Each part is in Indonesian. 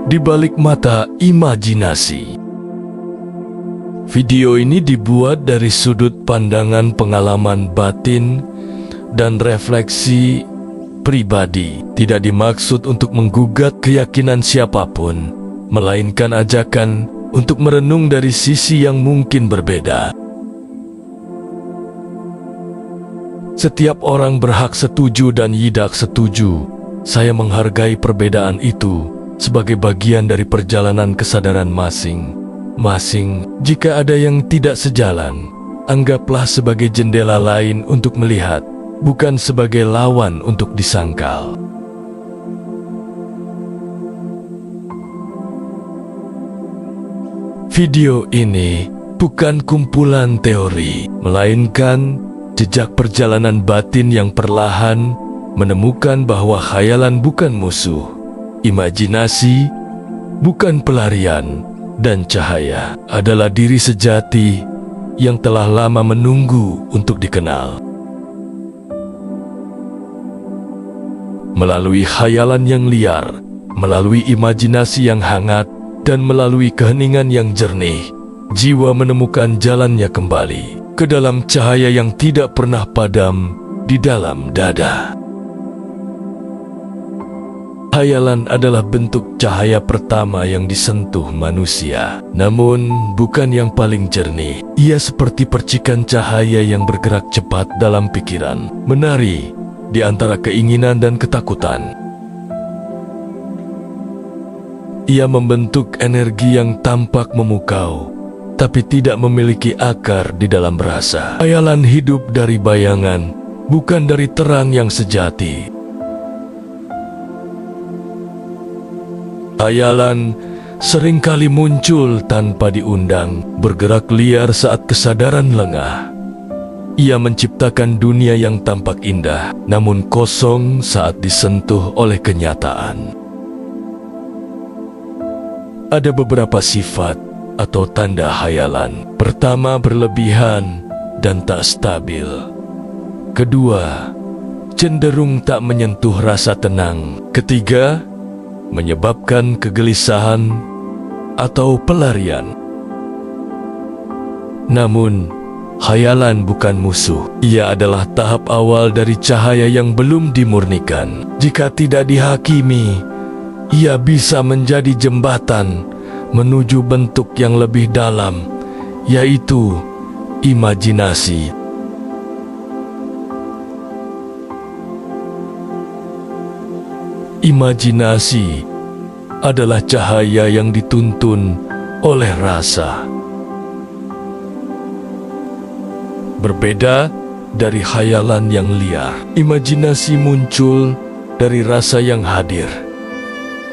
di balik mata imajinasi. Video ini dibuat dari sudut pandangan pengalaman batin dan refleksi pribadi, tidak dimaksud untuk menggugat keyakinan siapapun, melainkan ajakan untuk merenung dari sisi yang mungkin berbeda. Setiap orang berhak setuju dan tidak setuju. Saya menghargai perbedaan itu sebagai bagian dari perjalanan kesadaran masing-masing. Jika ada yang tidak sejalan, anggaplah sebagai jendela lain untuk melihat, bukan sebagai lawan untuk disangkal. Video ini bukan kumpulan teori, melainkan jejak perjalanan batin yang perlahan menemukan bahwa khayalan bukan musuh, imajinasi bukan pelarian, dan cahaya adalah diri sejati yang telah lama menunggu untuk dikenal. Melalui khayalan yang liar, melalui imajinasi yang hangat, dan melalui keheningan yang jernih, jiwa menemukan jalannya kembali ke dalam cahaya yang tidak pernah padam di dalam dada. Khayalan adalah bentuk cahaya pertama yang disentuh manusia, namun bukan yang paling jernih. Ia seperti percikan cahaya yang bergerak cepat dalam pikiran, menari di antara keinginan dan ketakutan. Ia membentuk energi yang tampak memukau, tapi tidak memiliki akar di dalam rasa. Khayalan hidup dari bayangan, bukan dari terang yang sejati. Khayalan seringkali muncul tanpa diundang, bergerak liar saat kesadaran lengah. Ia menciptakan dunia yang tampak indah, namun kosong saat disentuh oleh kenyataan. Ada beberapa sifat atau tanda khayalan. Pertama, berlebihan dan tak stabil. Kedua, cenderung tak menyentuh rasa tenang. Ketiga, menyebabkan kegelisahan atau pelarian. Namun, khayalan bukan musuh. Ia adalah tahap awal dari cahaya yang belum dimurnikan. Jika tidak dihakimi, ia bisa menjadi jembatan menuju bentuk yang lebih dalam, yaitu imajinasi. Imajinasi adalah cahaya yang dituntun oleh rasa. Berbeda dari khayalan yang liar, imajinasi muncul dari rasa yang hadir.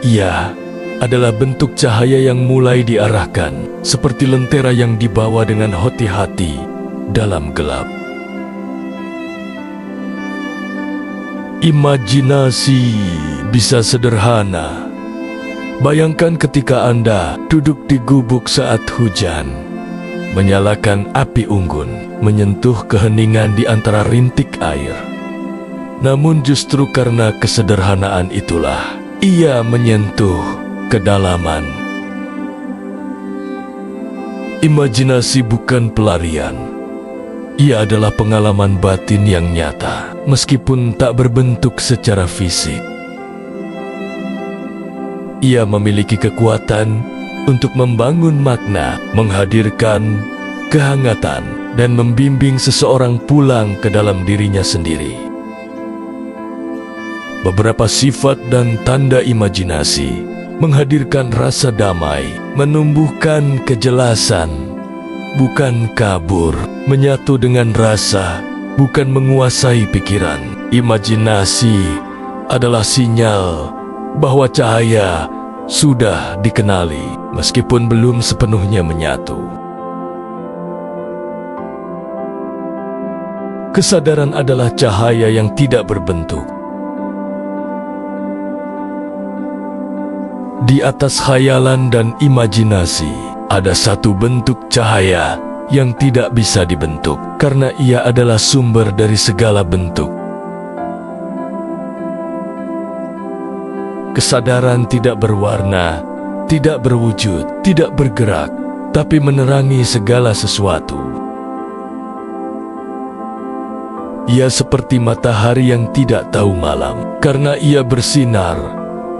Ia adalah bentuk cahaya yang mulai diarahkan, seperti lentera yang dibawa dengan hati-hati dalam gelap. Imajinasi bisa sederhana. Bayangkan ketika Anda duduk di gubuk saat hujan, menyalakan api unggun, menyentuh keheningan di antara rintik air. Namun justru karena kesederhanaan itulah, ia menyentuh kedalaman. Imajinasi bukan pelarian. Ia adalah pengalaman batin yang nyata, meskipun tak berbentuk secara fisik. Ia memiliki kekuatan untuk membangun makna, menghadirkan kehangatan, dan membimbing seseorang pulang ke dalam dirinya sendiri. Beberapa sifat dan tanda imajinasi menghadirkan rasa damai, menumbuhkan kejelasan, bukan kabur, menyatu dengan rasa, bukan menguasai pikiran. Imajinasi adalah sinyal bahwa cahaya sudah dikenali, meskipun belum sepenuhnya menyatu. Kesadaran adalah cahaya yang tidak berbentuk. Di atas khayalan dan imajinasi, ada satu bentuk cahaya yang tidak bisa dibentuk, karena ia adalah sumber dari segala bentuk. Kesadaran tidak berwarna, tidak berwujud, tidak bergerak, tapi menerangi segala sesuatu. Ia seperti matahari yang tidak tahu malam, karena ia bersinar,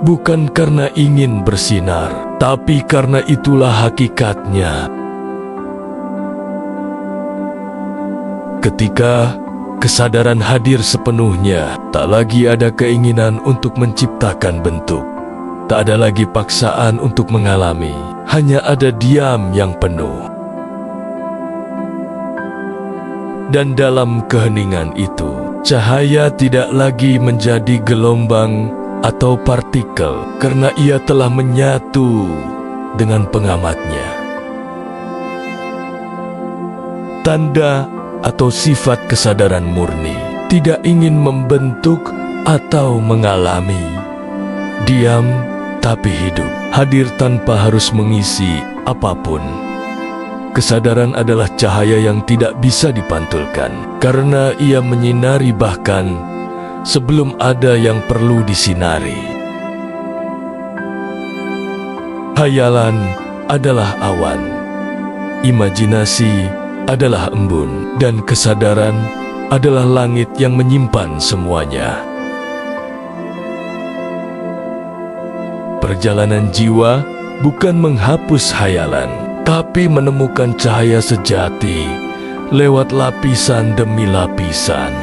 bukan karena ingin bersinar, tapi karena itulah hakikatnya. Ketika kesadaran hadir sepenuhnya, tak lagi ada keinginan untuk menciptakan bentuk. Tak ada lagi paksaan untuk mengalami, hanya ada diam yang penuh. Dan dalam keheningan itu, cahaya tidak lagi menjadi gelombang atau partikel, karena ia telah menyatu dengan pengamatnya. Tanda atau sifat kesadaran murni tidak ingin membentuk atau mengalami. Diam tapi hidup, hadir tanpa harus mengisi apapun. Kesadaran adalah cahaya yang tidak bisa dipantulkan, karena ia menyinari bahkan sebelum ada yang perlu disinari. Hayalan adalah awan, imajinasi adalah embun, dan kesadaran adalah langit yang menyimpan semuanya. Perjalanan jiwa bukan menghapus hayalan, tapi menemukan cahaya sejati lewat lapisan demi lapisan.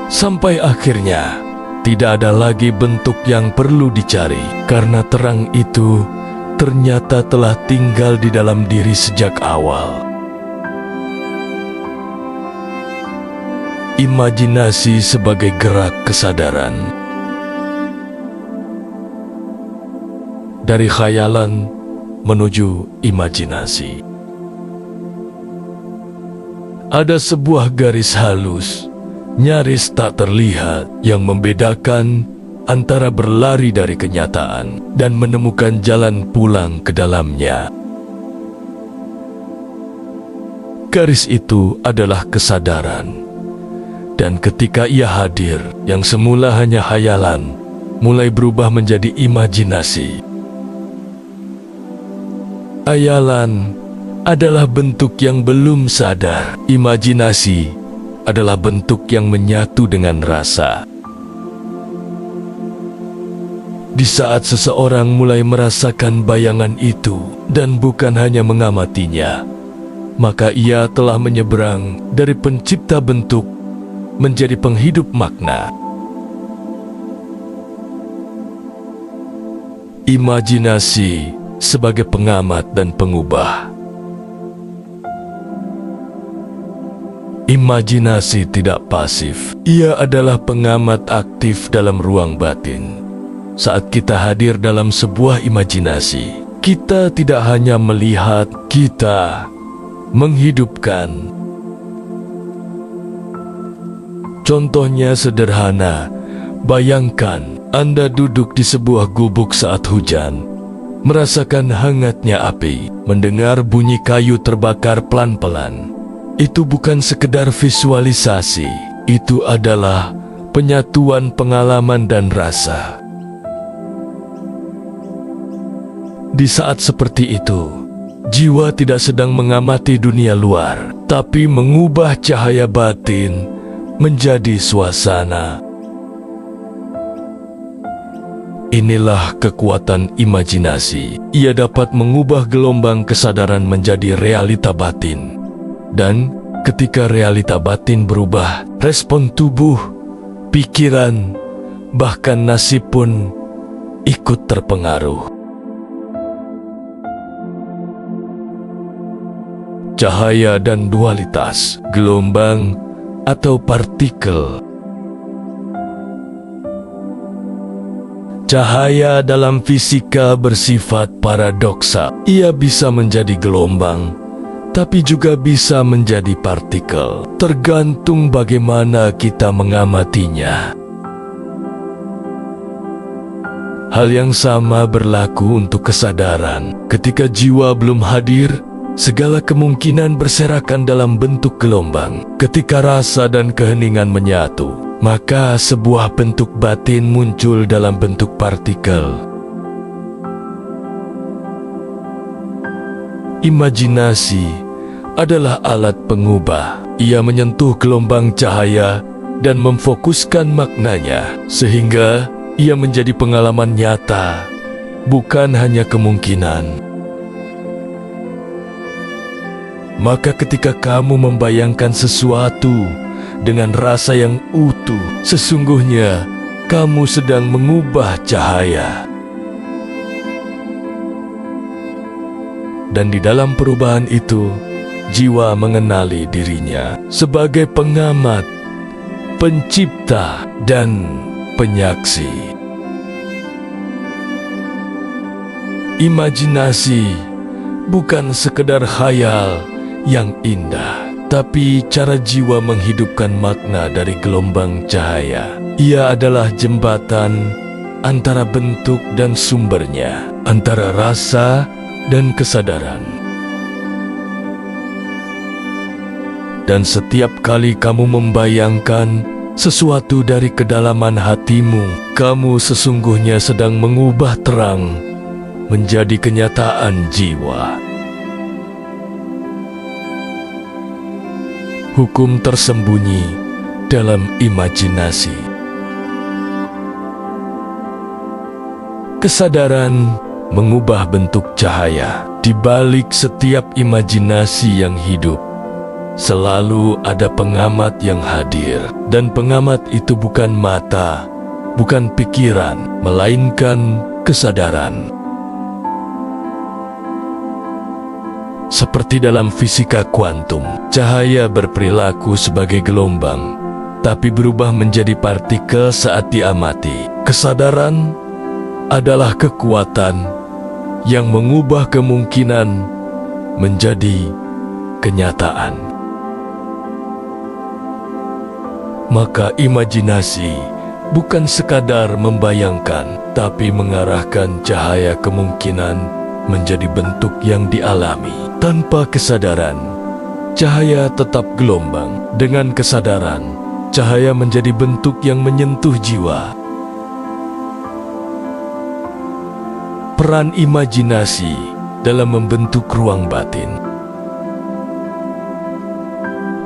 Sampai akhirnya, tidak ada lagi bentuk yang perlu dicari, karena terang itu ternyata telah tinggal di dalam diri sejak awal. Imajinasi sebagai gerak kesadaran. Dari khayalan menuju imajinasi. Ada sebuah garis halus, nyaris tak terlihat, yang membedakan antara berlari dari kenyataan dan menemukan jalan pulang ke dalamnya. Garis itu adalah kesadaran, dan ketika ia hadir, yang semula hanya khayalan mulai berubah menjadi imajinasi. Khayalan adalah bentuk yang belum sadar. Imajinasi adalah bentuk yang menyatu dengan rasa. Di saat seseorang mulai merasakan bayangan itu dan bukan hanya mengamatinya, maka ia telah menyeberang dari pencipta bentuk menjadi penghidup makna. Imajinasi sebagai pengamat dan pengubah. Imajinasi tidak pasif, ia adalah pengamat aktif dalam ruang batin. Saat kita hadir dalam sebuah imajinasi, kita tidak hanya melihat, kita menghidupkan. Contohnya sederhana, bayangkan Anda duduk di sebuah gubuk saat hujan, merasakan hangatnya api, mendengar bunyi kayu terbakar pelan-pelan. Itu bukan sekedar visualisasi, itu adalah penyatuan pengalaman dan rasa. Di saat seperti itu, jiwa tidak sedang mengamati dunia luar, tapi mengubah cahaya batin menjadi suasana. Inilah kekuatan imajinasi. Ia dapat mengubah gelombang kesadaran menjadi realita batin. Dan ketika realita batin berubah, respon tubuh, pikiran, bahkan nasib pun ikut terpengaruh. Cahaya dan dualitas, gelombang atau partikel. Cahaya dalam fisika bersifat paradoksa. Ia bisa menjadi gelombang, tapi juga bisa menjadi partikel, tergantung bagaimana kita mengamatinya. Hal yang sama berlaku untuk kesadaran. Ketika jiwa belum hadir, segala kemungkinan berserakan dalam bentuk gelombang. Ketika rasa dan keheningan menyatu, maka sebuah bentuk batin muncul dalam bentuk partikel. Imajinasi adalah alat pengubah. Ia menyentuh gelombang cahaya dan memfokuskan maknanya, sehingga ia menjadi pengalaman nyata, bukan hanya kemungkinan. Maka ketika kamu membayangkan sesuatu dengan rasa yang utuh, sesungguhnya kamu sedang mengubah cahaya. Dan di dalam perubahan itu, jiwa mengenali dirinya sebagai pengamat, pencipta, dan penyaksi. Imajinasi bukan sekedar khayal yang indah, tapi cara jiwa menghidupkan makna dari gelombang cahaya. Ia adalah jembatan antara bentuk dan sumbernya, antara rasa dan kesadaran. Dan setiap kali kamu membayangkan sesuatu dari kedalaman hatimu, kamu sesungguhnya sedang mengubah terang menjadi kenyataan jiwa. Hukum tersembunyi dalam imajinasi. Kesadaran mengubah bentuk cahaya. Di balik setiap imajinasi yang hidup, selalu ada pengamat yang hadir. Dan pengamat itu bukan mata, bukan pikiran, melainkan kesadaran. Seperti dalam fisika kuantum, cahaya berperilaku sebagai gelombang, tapi berubah menjadi partikel saat diamati. Kesadaran adalah kekuatan yang mengubah kemungkinan menjadi kenyataan. Maka imajinasi bukan sekadar membayangkan, tapi mengarahkan cahaya kemungkinan menjadi bentuk yang dialami. Tanpa kesadaran, cahaya tetap gelombang. Dengan kesadaran, cahaya menjadi bentuk yang menyentuh jiwa. Peran imajinasi dalam membentuk ruang batin.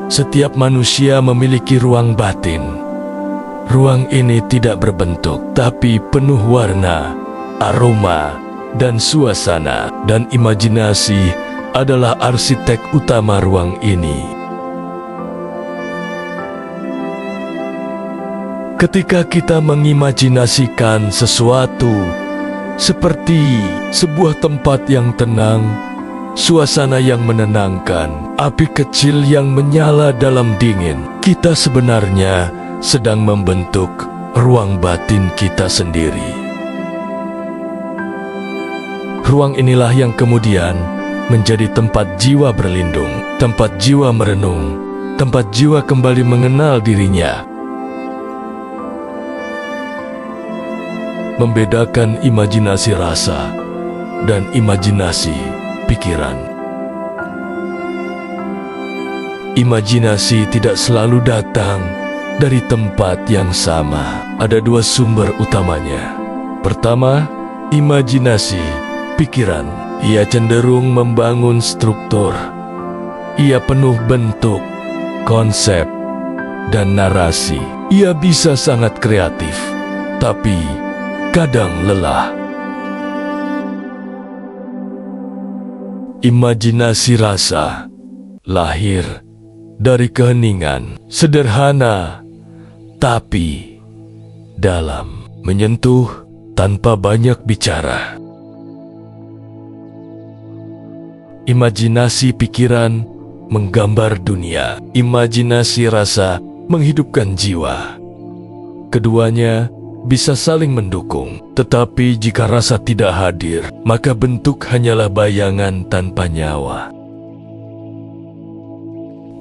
Setiap manusia memiliki ruang batin. Ruang ini tidak berbentuk, tapi penuh warna, aroma, dan suasana. Dan imajinasi adalah arsitek utama ruang ini. Ketika kita mengimajinasikan sesuatu seperti sebuah tempat yang tenang, suasana yang menenangkan, api kecil yang menyala dalam dingin, kita sebenarnya sedang membentuk ruang batin kita sendiri. Ruang inilah yang kemudian menjadi tempat jiwa berlindung, tempat jiwa merenung, tempat jiwa kembali mengenal dirinya. Membedakan imajinasi rasa dan imajinasi pikiran. Imajinasi tidak selalu datang dari tempat yang sama. Ada dua sumber utamanya. Pertama, imajinasi pikiran. Ia cenderung membangun struktur. Ia penuh bentuk, konsep, dan narasi. Ia bisa sangat kreatif, tapi kadang lelah. Imajinasi rasa lahir dari keheningan, sederhana, tapi dalam, menyentuh tanpa banyak bicara. Imajinasi pikiran menggambar dunia. Imajinasi rasa menghidupkan jiwa. Keduanya bisa saling mendukung. Tetapi jika rasa tidak hadir, maka bentuk hanyalah bayangan tanpa nyawa.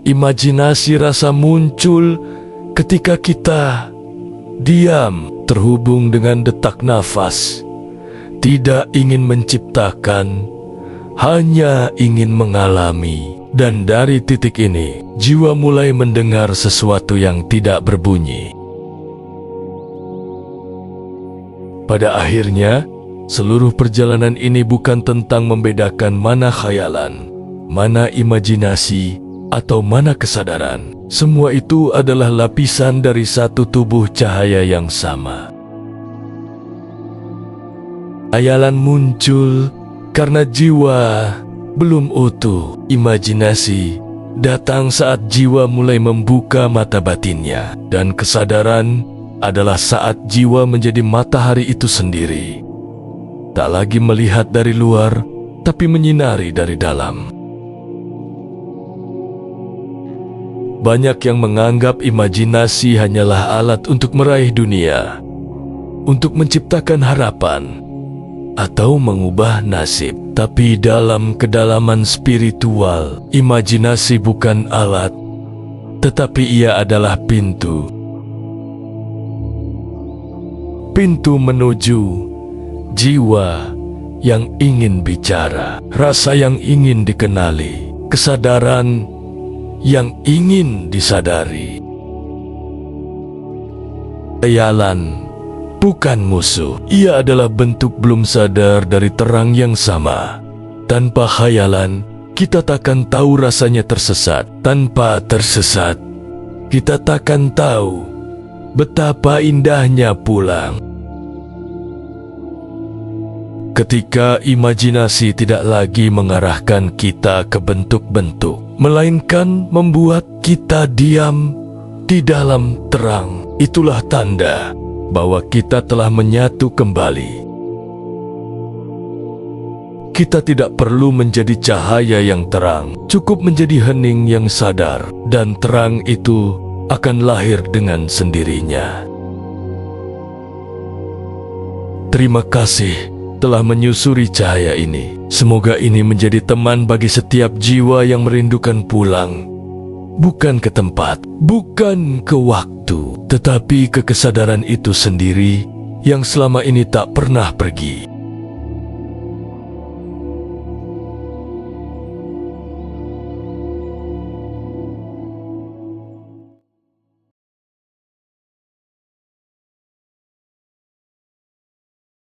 Imajinasi rasa muncul ketika kita diam, terhubung dengan detak nafas, tidak ingin menciptakan, hanya ingin mengalami. Dan dari titik ini, jiwa mulai mendengar sesuatu yang tidak berbunyi. Pada akhirnya, seluruh perjalanan ini bukan tentang membedakan mana khayalan, mana imajinasi, atau mana kesadaran. Semua itu adalah lapisan dari satu tubuh cahaya yang sama. Khayalan muncul karena jiwa belum utuh. Imajinasi datang saat jiwa mulai membuka mata batinnya. Dan kesadaran adalah saat jiwa menjadi matahari itu sendiri. Tak lagi melihat dari luar, tapi menyinari dari dalam. Banyak yang menganggap imajinasi hanyalah alat untuk meraih dunia, untuk menciptakan harapan, atau mengubah nasib. Tapi dalam kedalaman spiritual, imajinasi bukan alat, tetapi ia adalah pintu. Pintu menuju jiwa yang ingin bicara, rasa yang ingin dikenali, kesadaran yang ingin disadari. Khayalan bukan musuh. Ia adalah bentuk belum sadar dari terang yang sama. Tanpa khayalan, kita takkan tahu rasanya tersesat. Tanpa tersesat, kita takkan tahu betapa indahnya pulang. Ketika imajinasi tidak lagi mengarahkan kita ke bentuk-bentuk, melainkan membuat kita diam di dalam terang, itulah tanda bahwa kita telah menyatu kembali. Kita tidak perlu menjadi cahaya yang terang, cukup menjadi hening yang sadar, dan terang itu akan lahir dengan sendirinya. Terima kasih telah menyusuri cahaya ini. Semoga ini menjadi teman bagi setiap jiwa yang merindukan pulang, bukan ke tempat, bukan ke waktu, tetapi ke kesadaran itu sendiri yang selama ini tak pernah pergi.